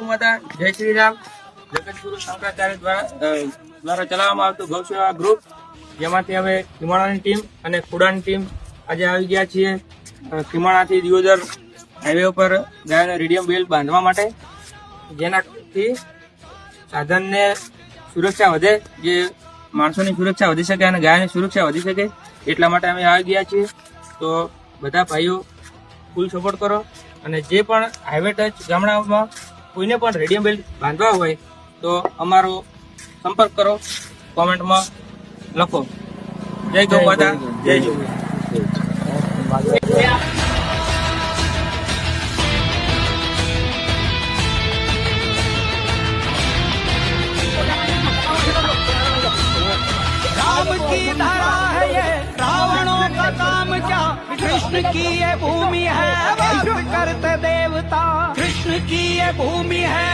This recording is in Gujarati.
માતા જય શ્રી રામ. જગતગુરુ શંકરાચાર્ય દ્વારા ચલાવવામાં આવતું ગૌસેવા ગ્રુપ, જેમાંથી હવે કિમાણાની ટીમ અને ખુડાની ટીમ આજે આવી ગયા છીએ કિમાણાથી દિયોદર હાઈવે ઉપર ગાયોને રેડિયમ બેલ બાંધવા માટે, જેનાથી સાધનને સુરક્ષા વધે, જે માણસોની સુરક્ષા વધી શકે અને ગાયની સુરક્ષા વધી શકે, એટલા માટે અમે આવી ગયા છીએ. તો બધા ભાઈઓ ફૂલ સપોર્ટ કરો અને જે પણ હાઈવે ટચ ગામડાઓમાં કોઈને પણ રેડિયમ બેલ બાંધવા હોય તો અમારો સંપર્ક કરો, કોમેન્ટમાં લખો. જય ગૌ માતા, જય જય. राम की धरा है ये, रावणों का काम क्या, कृष्ण की ये भूमि है वास करते देवता, कृष्ण की ये भूमि है